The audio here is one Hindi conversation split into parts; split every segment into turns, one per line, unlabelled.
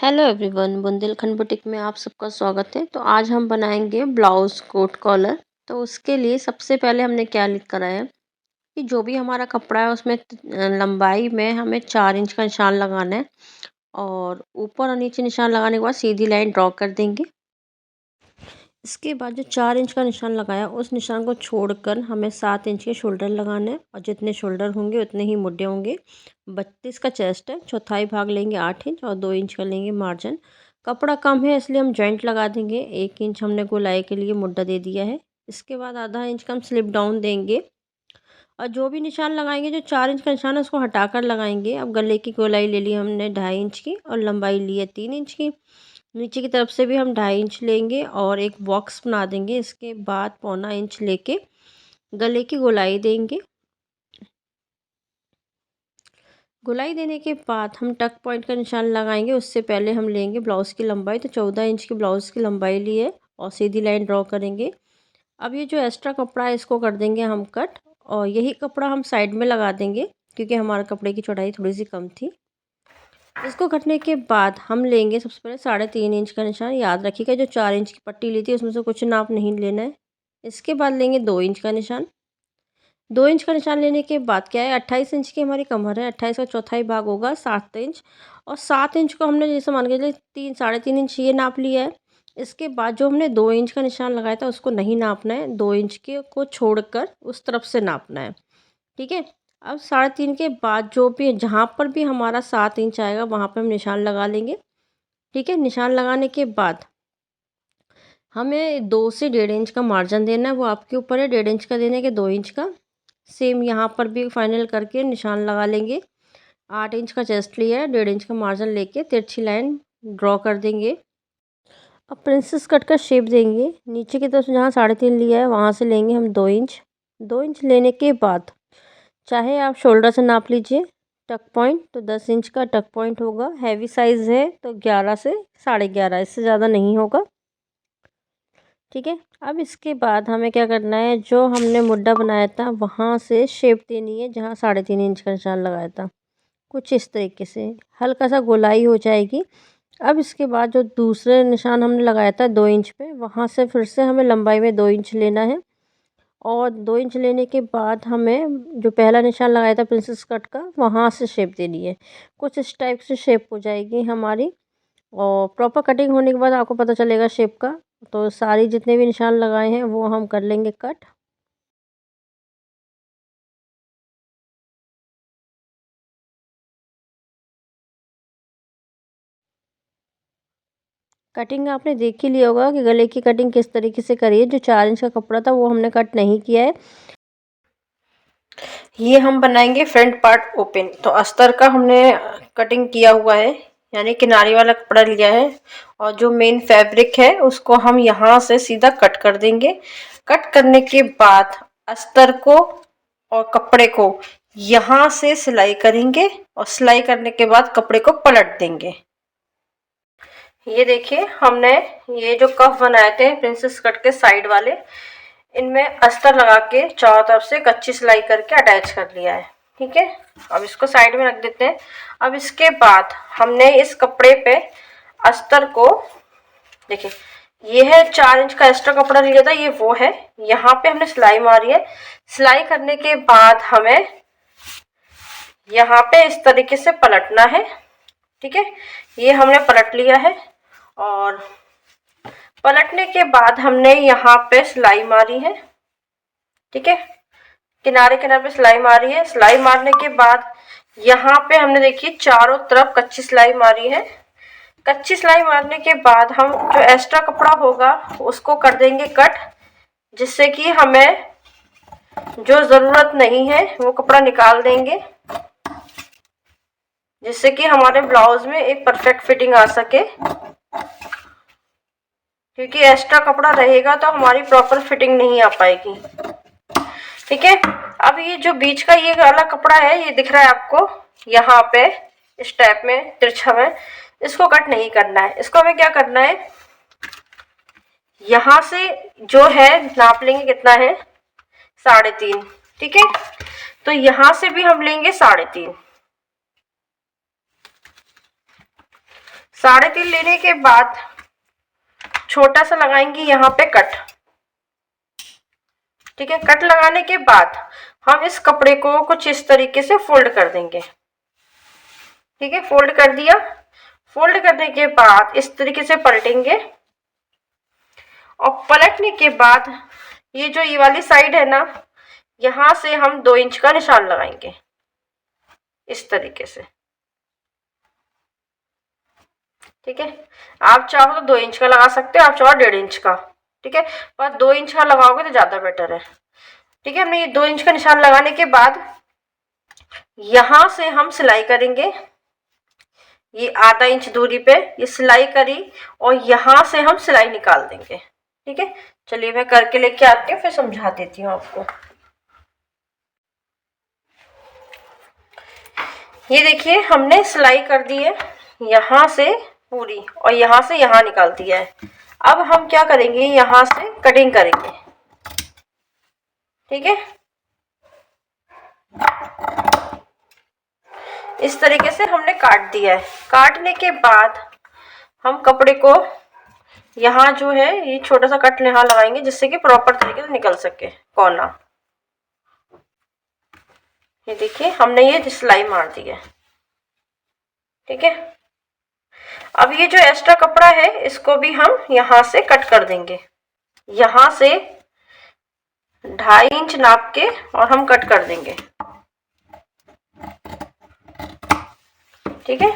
हेलो एवरीवन, बुंदेलखंड बुटीक में आप सबका स्वागत है। तो आज हम बनाएंगे ब्लाउज कोट कॉलर। तो उसके लिए सबसे पहले हमने क्या करा है कि जो भी हमारा कपड़ा है उसमें लंबाई में हमें 4 इंच का निशान लगाना है और ऊपर और नीचे निशान लगाने के बाद सीधी लाइन ड्रॉ कर देंगे। इसके बाद जो 4 इंच का निशान लगाया उस निशान को छोड़कर हमें 7 इंच के शोल्डर लगाने हैं और जितने शोल्डर होंगे उतने ही मुड्ढे होंगे। 32 का चेस्ट है, चौथाई भाग लेंगे 8 इंच और 2 इंच का लेंगे मार्जिन। कपड़ा कम है इसलिए हम जॉइंट लगा देंगे। 1 इंच हमने गोलाई के लिए मुड्ढा दे दिया है। इसके बाद आधा इंच का हम स्लिप डाउन देंगे और जो भी निशान लगाएंगे, जो 4 इंच का निशान है उसको हटाकर लगाएंगे। अब गले की गोलाई ले ली हमने 2.5 इंच की और लंबाई ली है 3 इंच की। नीचे की तरफ से भी हम 2.5 इंच लेंगे और एक बॉक्स बना देंगे। इसके बाद 1.25 इंच लेके गले की गोलाई देंगे। गोलाई देने के बाद हम टक पॉइंट का निशान लगाएंगे। उससे पहले हम लेंगे ब्लाउज़ की लंबाई। तो 14 इंच की ब्लाउज़ की लंबाई ली है और सीधी लाइन ड्रॉ करेंगे। अब ये जो एक्स्ट्रा कपड़ा है इसको कर देंगे हम कट और यही कपड़ा हम साइड में लगा देंगे क्योंकि हमारा कपड़े की चौड़ाई थोड़ी सी कम थी। इसको कटने के बाद हम लेंगे सबसे पहले 3.5 इंच का निशान। याद रखिएगा जो 4 इंच की पट्टी ली थी उसमें से कुछ नाप नहीं लेना है। इसके बाद लेंगे 2 इंच का निशान। 2 इंच का निशान लेने के बाद क्या है, 28 इंच की हमारी कमर है। 28 का चौथाई भाग होगा 7 इंच और 7 इंच को हमने जैसे मान के चलिए 3 3.5 इंच ये नाप लिया है। इसके बाद जो हमने 2 इंच का निशान लगाया था उसको नहीं नापना है। 2 इंच के को छोड़कर उस तरफ से नापना है। ठीक है। अब 3.5 के बाद जो भी जहाँ पर भी हमारा 7 इंच आएगा वहाँ पे हम निशान लगा लेंगे। ठीक है। निशान लगाने के बाद हमें 2 से 1.5 इंच का मार्जिन देना है, वो आपके ऊपर है। 1.5 इंच का देने के 2 इंच का सेम यहाँ पर भी फाइनल करके निशान लगा लेंगे। 8 इंच का चेस्ट लिया है, 1.5 इंच का मार्जिन लेके तिरछी लाइन ड्रॉ कर देंगे। अब प्रिंसेस कट का शेप देंगे। नीचे की तरफ से जहाँ 3.5 लिया है वहाँ से लेंगे हम 2 इंच। 2 इंच लेने के बाद चाहे आप शोल्डर से नाप लीजिए। टक पॉइंट तो 10 इंच का टक पॉइंट होगा। हैवी साइज़ है तो 11 से 11.5, इससे ज़्यादा नहीं होगा। ठीक है। अब इसके बाद हमें क्या करना है, जो हमने मुड्ढा बनाया था वहाँ से शेप देनी है जहाँ 3.5 इंच का निशान लगाया था। कुछ इस तरीके से हल्का सा गोलाई हो जाएगी। अब इसके बाद जो दूसरे निशान हमने लगाया था 2 इंच पे, वहाँ से फिर से हमें लंबाई में 2 इंच लेना है और 2 इंच लेने के बाद हमें जो पहला निशान लगाया था प्रिंसेस कट का वहाँ से शेप देनी है। कुछ इस टाइप से शेप हो जाएगी हमारी और प्रॉपर कटिंग होने के बाद आपको पता चलेगा शेप का। तो सारी जितने भी निशान लगाए हैं वो हम कर लेंगे कट। कटिंग आपने देख ही लिया होगा कि गले की कटिंग किस तरीके से करी है। जो 4 इंच का कपड़ा था वो हमने कट नहीं किया है। ये हम बनाएंगे फ्रंट पार्ट ओपन। तो अस्तर का हमने कटिंग किया हुआ है, यानी किनारे वाला कपड़ा लिया है और जो मेन फैब्रिक है उसको हम यहाँ से सीधा कट कर देंगे। कट करने के बाद अस्तर को और कपड़े को यहाँ से सिलाई करेंगे और सिलाई करने के बाद कपड़े को पलट देंगे। ये देखिए हमने ये जो कफ बनाए थे प्रिंसेस कट के साइड वाले, इनमें अस्तर लगा के चारों तरफ से कच्ची सिलाई करके अटैच कर लिया है। ठीक है। अब इसको साइड में रख देते हैं। अब इसके बाद हमने इस कपड़े पे अस्तर को, देखिए ये है 4 इंच का एक्स्ट्रा कपड़ा लिया था, ये वो है। यहाँ पे हमने सिलाई मारी है। सिलाई करने के बाद हमें यहाँ पे इस तरीके से पलटना है। ठीक है। ये हमने पलट लिया है और पलटने के बाद हमने यहाँ पे सिलाई मारी है। ठीक है। किनारे किनारे पे सिलाई मारी है। सिलाई मारने के बाद यहाँ पे हमने देखिए चारों तरफ कच्ची सिलाई मारी है। कच्ची सिलाई मारने के बाद हम जो एक्स्ट्रा कपड़ा होगा उसको कर देंगे कट, जिससे कि हमें जो जरूरत नहीं है वो कपड़ा निकाल देंगे, जिससे कि हमारे ब्लाउज में एक परफेक्ट फिटिंग आ सके। क्योंकि एक्स्ट्रा कपड़ा रहेगा तो हमारी प्रॉपर फिटिंग नहीं आ पाएगी। ठीक है। अब ये जो बीच का ये वाला कपड़ा है, ये दिख रहा है आपको यहाँ पे इस टाइप में तिरछा में, इसको कट नहीं करना है। इसको हमें क्या करना है, यहाँ से जो है नाप लेंगे कितना है 3.5। ठीक है। तो यहाँ से भी हम लेंगे 3.5। 3.5 लेने के बाद छोटा सा लगाएंगे यहाँ पे कट। ठीक है, कट लगाने के बाद हम इस कपड़े को कुछ इस तरीके से फोल्ड कर देंगे। ठीक है, फोल्ड कर दिया। फोल्ड करने के बाद इस तरीके से पलटेंगे और पलटने के बाद ये जो ये वाली साइड है ना, यहां से हम 2 इंच का निशान लगाएंगे इस तरीके से। ठीक है, आप चाहो तो 2 इंच का लगा सकते हो, आप चाहो 1.5 इंच का। ठीक है, पर 2 इंच का लगाओगे तो ज्यादा बेटर है। ठीक है, हमने ये 2 इंच का निशान लगाने के बाद यहां से हम सिलाई करेंगे। ये आधा इंच दूरी पे ये सिलाई करी और यहां से हम सिलाई निकाल देंगे। ठीक है, चलिए मैं करके लेके आती हूँ, फिर समझा देती हूँ आपको। ये देखिए, हमने सिलाई कर दी है यहां से पूरी और यहां से यहां निकाल दिया है। अब हम क्या करेंगे, यहां से कटिंग करेंगे। ठीक है, इस तरीके से हमने काट दिया है। काटने के बाद हम कपड़े को यहाँ जो है ये छोटा सा कट यहाँ लगाएंगे, जिससे कि प्रॉपर तरीके से निकल सके कोना। ये देखिए, हमने ये सिलाई मार दी है। ठीक है, अब ये जो एक्स्ट्रा कपड़ा है इसको भी हम यहाँ से कट कर देंगे। यहाँ से 2.5 इंच नाप के और हम कट कर देंगे। ठीक है,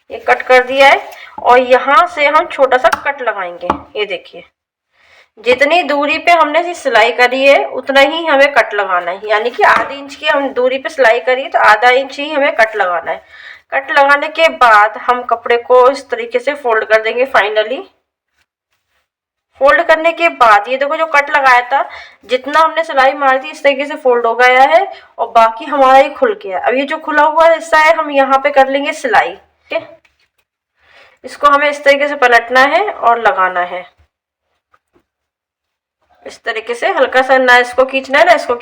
ये कट कर दिया है और यहाँ से हम छोटा सा कट लगाएंगे। ये देखिए, जितनी दूरी पे हमने सिलाई करी है उतना ही हमें कट लगाना है, यानी कि आधी इंच की हम दूरी पे सिलाई करी है तो आधा इंच ही हमें कट लगाना है। कट लगाने के बाद हम कपड़े को इस तरीके से फोल्ड कर देंगे। फाइनली फोल्ड करने के बाद ये देखो, जो कट लगाया था जितना हमने सिलाई मारी थी इस तरीके से फोल्ड हो गया है और बाकी हमारा ये खुल गया। अब ये जो खुला हुआ हिस्सा है हम यहाँ पे कर लेंगे सिलाई। ठीक है, इसको हमें इस तरीके से पलटना है और लगाना है इस तरीके से। हल्का सा ना इसको खींचना है ना इसको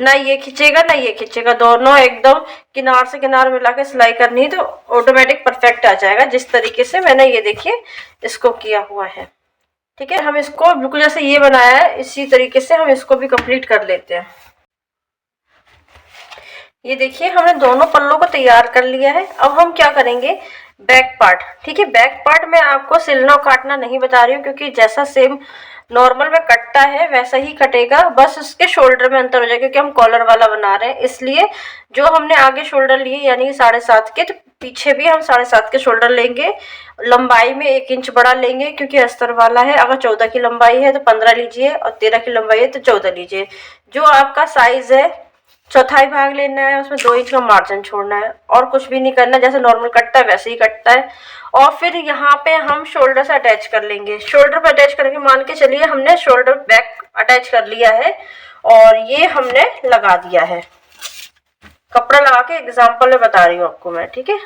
ना ये खींचेगा ना ये खींचेगा, दोनों एकदम किनार से किनार मिला के सिलाई करनी है तो ऑटोमेटिक परफेक्ट आ जाएगा, जिस तरीके से मैंने ये देखिए इसको किया हुआ है। ठीक है, हम इसको बिल्कुल जैसे ये बनाया है इसी तरीके से हम इसको भी कंप्लीट कर लेते हैं। ये देखिए, हमने दोनों पल्लों को तैयार कर लिया है। अब हम क्या करेंगे, बैक पार्ट। ठीक है, बैक पार्ट में आपको सिलना और काटना नहीं बता रही हूँ, क्योंकि जैसा सेम नॉर्मल में कटता है वैसा ही कटेगा, बस उसके शोल्डर में अंतर हो जाएगा, क्योंकि हम कॉलर वाला बना रहे हैं। इसलिए जो हमने आगे शोल्डर लिए यानी 7.5 के, तो पीछे भी हम 7.5 के शोल्डर लेंगे। लंबाई में 1 इंच बड़ा लेंगे, क्योंकि अस्तर वाला है। अगर 14 की लंबाई है तो 15 लीजिए और 13 की लंबाई है तो 14 लीजिए। जो आपका साइज है चौथाई भाग लेना है, उसमें 2 इंच का मार्जिन छोड़ना है और कुछ भी नहीं करना, जैसे नॉर्मल कटता है वैसे ही कटता है। और फिर यहाँ पे हम शोल्डर से अटैच कर लेंगे। शोल्डर पे अटैच करके मान के चलिए हमने शोल्डर बैक अटैच कर लिया है और ये हमने लगा दिया है। कपड़ा लगा के एग्जाम्पल में बता रही हूँ आपको मैं। ठीक है,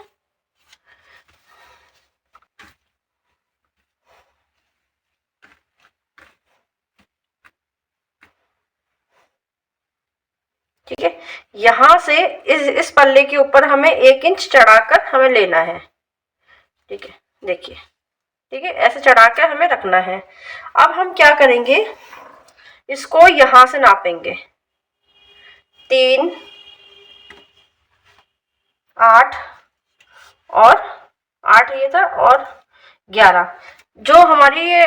ठीक है, यहां से इस पल्ले के ऊपर हमें 1 इंच चढ़ाकर हमें लेना है। ठीक है, देखिए, ठीक है, ऐसे चढ़ाकर हमें रखना है। अब हम क्या करेंगे, इसको यहां से नापेंगे। 3, 8 और 8 ये था और 11। जो हमारी ये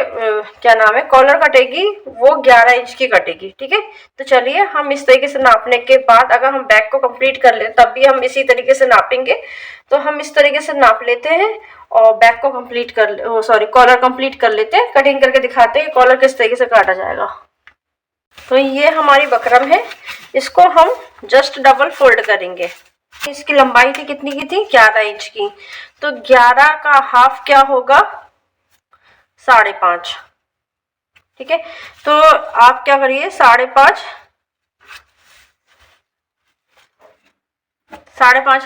क्या नाम है कॉलर कटेगी वो 11 इंच की कटेगी। ठीक है, तो चलिए हम इस तरीके से नापने के बाद अगर हम बैक को कंप्लीट कर ले तब भी हम इसी तरीके से नापेंगे। तो हम इस तरीके से नाप लेते हैं और बैक को कंप्लीट कर सॉरी कॉलर कंप्लीट कर लेते हैं। कटिंग करके दिखाते हैं कॉलर किस तरीके से काटा जाएगा। तो ये हमारी बकरम है, इसको हम जस्ट डबल फोल्ड करेंगे। इसकी लंबाई थी कितनी की थी, 11 इंच की, तो 11 का हाफ क्या होगा, 5.5। ठीक है, तो आप क्या करिए 5.5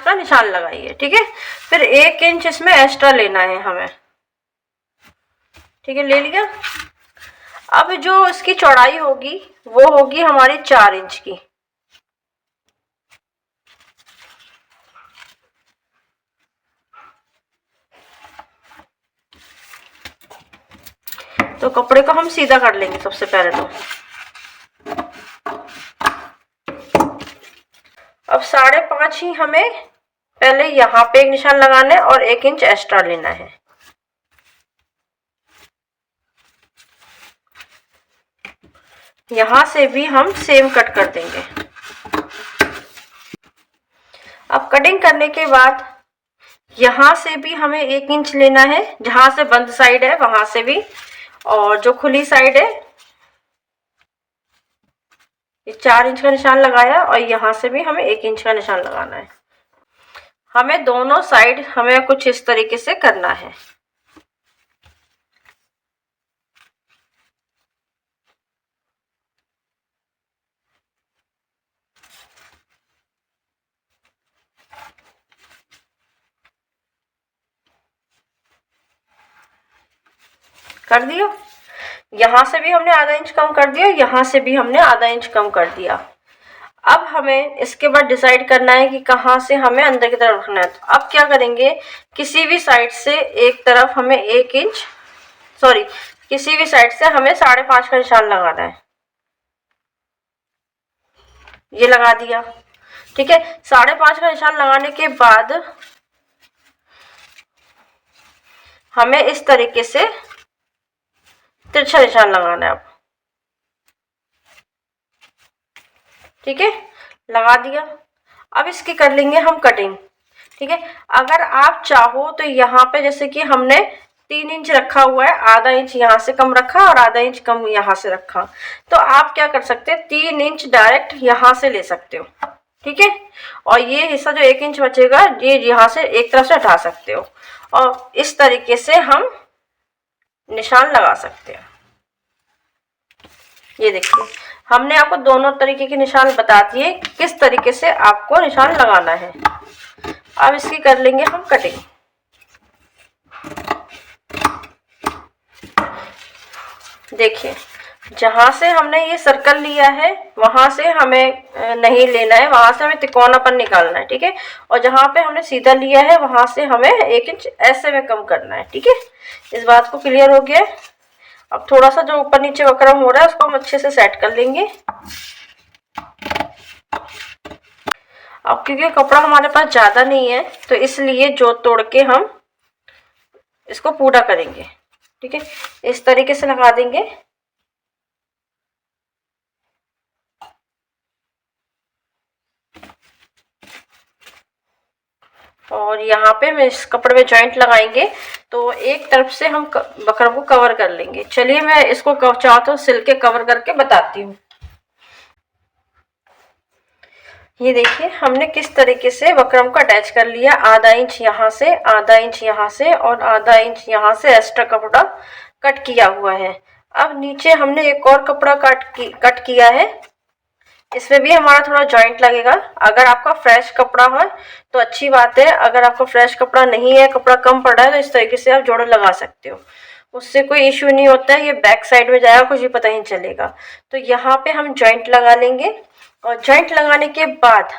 का निशान लगाइए। ठीक है, फिर 1 इंच इसमें एक्स्ट्रा लेना है हमें। ठीक है, ले लिया। अब जो इसकी चौड़ाई होगी वो होगी हमारी 4 इंच की। तो कपड़े को हम सीधा कर लेंगे सबसे पहले तो। अब 5.5 ही हमें पहले यहाँ पे एक निशान लगाना है और 1 इंच एक्स्ट्रा लेना है। यहाँ से भी हम सेम कट कर देंगे। अब कटिंग करने के बाद यहाँ से भी हमें 1 इंच लेना है, जहां से बंद साइड है वहां से भी, और जो खुली साइड है ये 4 इंच का निशान लगाया और यहाँ से भी हमें 1 इंच का निशान लगाना है। हमें दोनों साइड हमें कुछ इस तरीके से करना है। कर दिया। यहाँ से भी हमने आधा इंच कम कर दिया, यहाँ से भी हमने आधा इंच कम कर दिया। अब हमें इसके बाद डिसाइड करना है कि कहाँ से हमें अंदर की तरफ रखना है। तो अब क्या करेंगे, किसी भी साइड से एक तरफ हमें 1 इंच, सॉरी किसी भी साइड से हमें 5.5 का निशान लगाना है। ये लगा दिया, ठीक है। 5.5 का निशान लगाने के बाद हमें इस तरीके से तिरछा निशान लगाना है अब, ठीक है, लगा दिया। अब इसकी कर लेंगे हम कटिंग, ठीक है। अगर आप चाहो तो यहाँ पे जैसे कि हमने 3 इंच रखा हुआ है, आधा इंच यहाँ से कम रखा और आधा इंच कम यहाँ से रखा, तो आप क्या कर सकते हैं 3 इंच डायरेक्ट यहाँ से ले सकते हो, ठीक है। और ये हिस्सा जो 1 इंच बचेगा ये यहाँ से एक तरफ से हटा सकते हो और इस तरीके से हम निशान लगा सकते हैं। ये देखिए हमने आपको दोनों तरीके के निशान बता दिए किस तरीके से आपको निशान लगाना है। अब इसकी कर लेंगे हम कटिंग। देखिए जहां से हमने ये सर्कल लिया है वहां से हमें नहीं लेना है, वहां से हमें तिकोनापन निकालना है, ठीक है। और जहां पे हमने सीधा लिया है वहां से हमें 1 इंच ऐसे में कम करना है, ठीक है। इस बात को क्लियर हो गया है। अब थोड़ा सा जो ऊपर नीचे वक्रम हो रहा है उसको हम अच्छे से सेट कर लेंगे। अब क्योंकि कपड़ा हमारे पास ज्यादा नहीं है तो इसलिए जोड़ तोड़ के हम इसको पूरा करेंगे, ठीक है। इस तरीके से लगा देंगे। और यहाँ पे हम इस कपड़े में जॉइंट लगाएंगे तो एक तरफ से हम बकरम को कवर कर लेंगे। चलिए मैं इसको चाहता हूँ सिल के कवर करके बताती हूँ। ये देखिए हमने किस तरीके से बकरम को अटैच कर लिया, आधा इंच यहाँ से, आधा इंच यहाँ से और आधा इंच यहाँ से एक्स्ट्रा कपड़ा कट किया हुआ है। अब नीचे हमने एक और कपड़ा कट किया है, इसमें भी हमारा थोड़ा जॉइंट लगेगा। अगर आपका फ्रेश कपड़ा हो तो अच्छी बात है, अगर आपका फ्रेश कपड़ा नहीं है, कपड़ा कम पड़ा है, तो इस तरीके से आप जोड़ लगा सकते हो, उससे कोई इश्यू नहीं होता है। ये बैक साइड में जाएगा, कुछ भी पता ही नहीं चलेगा। तो यहाँ पे हम जॉइंट लगा लेंगे और जॉइंट लगाने के बाद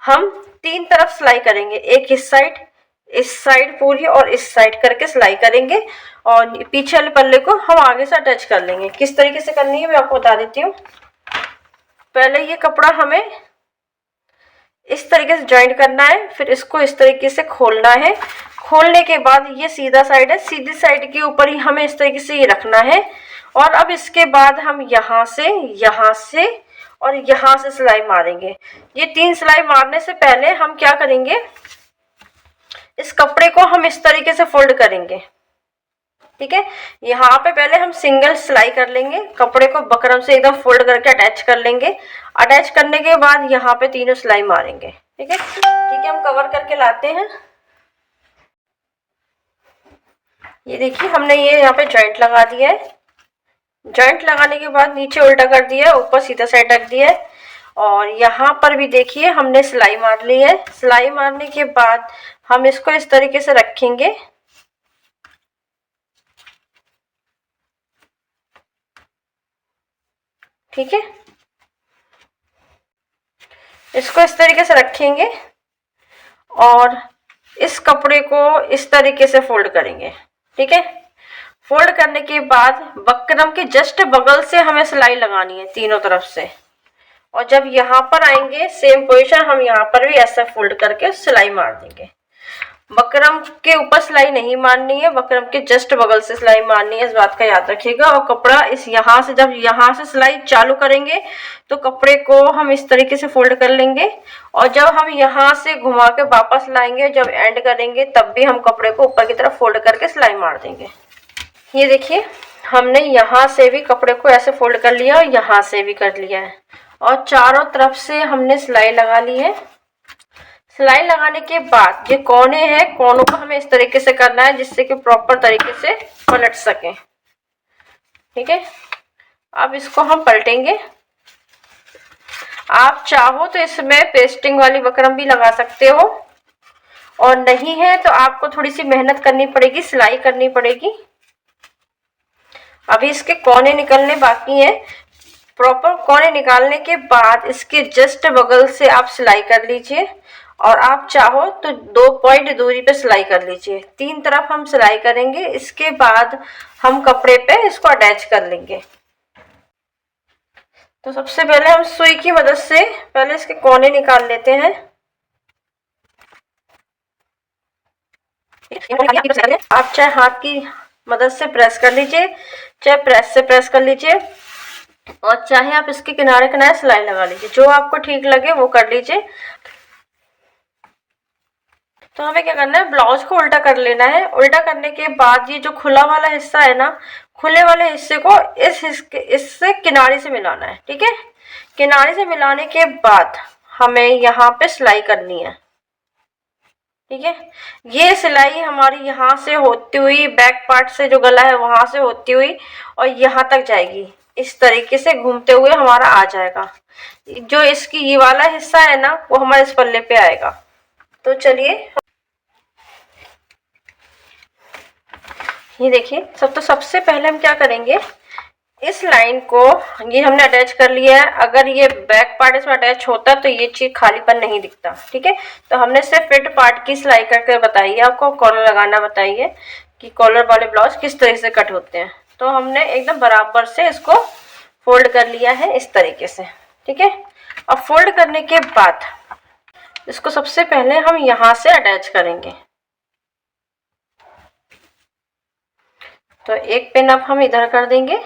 हम 3 तरफ सिलाई करेंगे, एक इस साइड पूरी और इस साइड करके सिलाई करेंगे और पीछे वाले पल्ले को हम आगे से अटैच कर लेंगे। किस तरीके से करनी है मैं आपको बता देती हूँ। पहले ये कपड़ा हमें इस तरीके से जॉइंट करना है, फिर इसको इस तरीके से खोलना है। खोलने के बाद ये सीधा साइड है, सीधी साइड के ऊपर ही हमें इस तरीके से ये रखना है। और अब इसके बाद हम यहाँ से और यहाँ से सिलाई मारेंगे। ये 3 सिलाई मारने से पहले हम क्या करेंगे, इस कपड़े को हम इस तरीके से फोल्ड करेंगे, ठीक है। यहाँ पे पहले हम सिंगल सिलाई कर लेंगे, कपड़े को बकरम से एकदम फोल्ड करके अटैच कर लेंगे। अटैच करने के बाद यहाँ पे 3 सिलाई मारेंगे, ठीक है। हम कवर करके लाते हैं। ये देखिए हमने ये यहाँ पे जॉइंट लगा दिया है। जॉइंट लगाने के बाद नीचे उल्टा कर दिया, ऊपर सीधा साइड रख दिया है और यहाँ पर भी देखिए हमने सिलाई मार ली है। सिलाई मारने के बाद हम इसको इस तरीके से रखेंगे, ठीक है। इसको इस तरीके से रखेंगे और इस कपड़े को इस तरीके से फोल्ड करेंगे, ठीक है। फोल्ड करने के बाद बकरम के जस्ट बगल से हमें सिलाई लगानी है तीनों तरफ से। और जब यहाँ पर आएंगे सेम पोजीशन, हम यहाँ पर भी ऐसा फोल्ड करके सिलाई मार देंगे। बकरम के ऊपर सिलाई नहीं मारनी है, बकरम के जस्ट बगल से सिलाई मारनी है, इस बात का याद रखिएगा। और कपड़ा इस यहाँ से, जब यहाँ से सिलाई चालू करेंगे तो कपड़े को हम इस तरीके से फोल्ड कर लेंगे। और जब हम यहाँ से घुमा के वापस लाएंगे, जब एंड करेंगे, तब भी हम कपड़े को ऊपर की तरफ फोल्ड करके सिलाई मार देंगे। ये देखिए, हमने यहाँ से भी कपड़े को ऐसे फोल्ड कर लिया और यहाँ से भी कर लिया है, और चारों तरफ से हमने सिलाई लगा ली है। सिलाई लगाने के बाद ये कोने हैं, कोनों को हमें इस तरीके से करना है जिससे कि प्रॉपर तरीके से पलट सके। ठीक है, अब इसको हम पलटेंगे। आप चाहो तो इसमें पेस्टिंग वाली बकरम भी लगा सकते हो, और नहीं है तो आपको थोड़ी सी मेहनत करनी पड़ेगी, सिलाई करनी पड़ेगी। अभी इसके कोने निकलने बाकी हैं। प्रॉपर कोने निकालने के बाद इसके जस्ट बगल से आप सिलाई कर लीजिए, और आप चाहो तो 2 पॉइंट दूरी पे सिलाई कर लीजिए। 3 तरफ हम सिलाई करेंगे, इसके बाद हम कपड़े पे इसको अटैच कर लेंगे। तो सबसे पहले हम सुई की मदद से पहले इसके कोने निकाल लेते हैं। आप चाहे हाथ की मदद से प्रेस कर लीजिए, चाहे प्रेस से प्रेस कर लीजिए, और चाहे आप इसके किनारे किनारे सिलाई लगा लीजिए, जो आपको ठीक लगे वो कर लीजिए। तो हमें क्या करना है, ब्लाउज को उल्टा कर लेना है। उल्टा करने के बाद ये जो खुला वाला हिस्सा है ना, खुले वाले हिस्से को इससे किनारे से मिलाना है। ठीक है, किनारे से मिलाने के बाद हमें यहाँ पे सिलाई करनी है। ठीक है, ये सिलाई हमारी यहाँ से होती हुई, बैक पार्ट से जो गला है वहां से होती हुई और यहाँ तक जाएगी। इस तरीके से घूमते हुए हमारा आ जाएगा। जो इसकी ये वाला हिस्सा है ना, वो हमारे इस पल्ले पे आएगा। तो चलिए, ये देखिए, सबसे पहले हम क्या करेंगे, इस लाइन को ये हमने अटैच कर लिया है। अगर ये बैक पार्ट इसमें अटैच होता तो ये चीज खालीपन नहीं दिखता। ठीक है, तो हमने सिर्फ फ्रंट पार्ट की सिलाई करके बताई है आपको, कॉलर लगाना बताइए कि कॉलर वाले ब्लाउज किस तरह से कट होते हैं। तो हमने एकदम बराबर से इसको फोल्ड कर लिया है इस तरीके से। ठीक है, अब फोल्ड करने के बाद इसको सबसे पहले हम यहाँ से अटैच करेंगे। तो एक पिन अब हम इधर कर देंगे,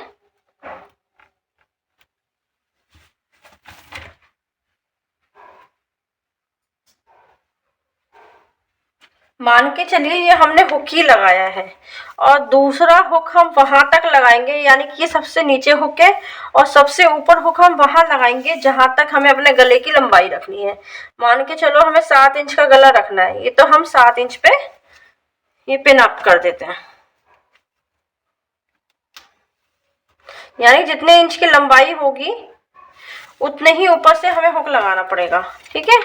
मान के चलिए ये हमने हुक ही लगाया है, और दूसरा हुक हम वहां तक लगाएंगे, यानी कि ये सबसे नीचे हुक है और सबसे ऊपर हुक हम वहां लगाएंगे जहां तक हमें अपने गले की लंबाई रखनी है। मान के चलो हमें 7 इंच का गला रखना है, ये तो हम 7 इंच पे ये पिन अप कर देते हैं। यानी जितने इंच की लंबाई होगी उतने ही ऊपर से हमें हुक लगाना पड़ेगा। ठीक है,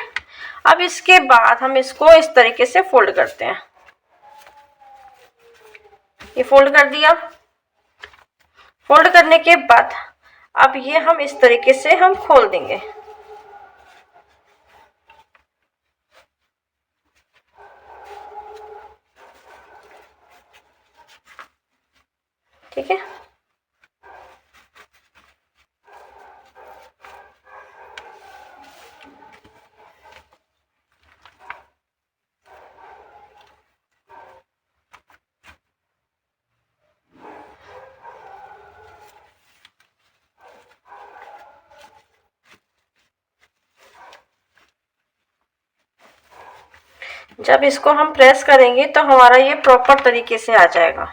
अब इसके बाद हम इसको इस तरीके से फोल्ड करते हैं। ये फोल्ड कर दिया। फोल्ड करने के बाद अब ये हम इस तरीके से हम खोल देंगे। ठीक है, जब इसको हम प्रेस करेंगे तो हमारा ये प्रॉपर तरीके से आ जाएगा।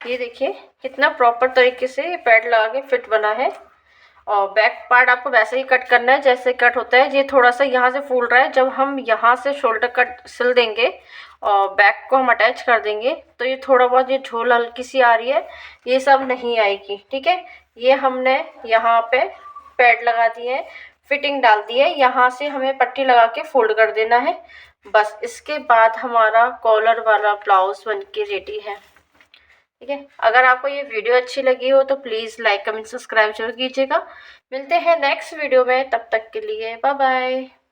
ये देखिए कितना प्रॉपर तरीके से ये पैड लगा के फिट बना है। और बैक पार्ट आपको वैसे ही कट करना है जैसे कट होता है। ये थोड़ा सा यहाँ से फूल रहा है, जब हम यहाँ से शोल्डर कट सिल देंगे और बैक को हम अटैच कर देंगे तो ये थोड़ा बहुत ये झोल हल्की सी आ रही है, ये सब नहीं आएगी। ठीक है, ये हमने यहाँ पे पैड लगा दिए हैं, फिटिंग डाल दी है, यहाँ से हमें पट्टी लगा के फोल्ड कर देना है बस। इसके बाद हमारा कॉलर वाला ब्लाउज बन के रेडी है। ठीक है, अगर आपको ये वीडियो अच्छी लगी हो तो प्लीज़ लाइक कमेंट सब्सक्राइब जरूर कीजिएगा। मिलते हैं नेक्स्ट वीडियो में, तब तक के लिए बाय बाय।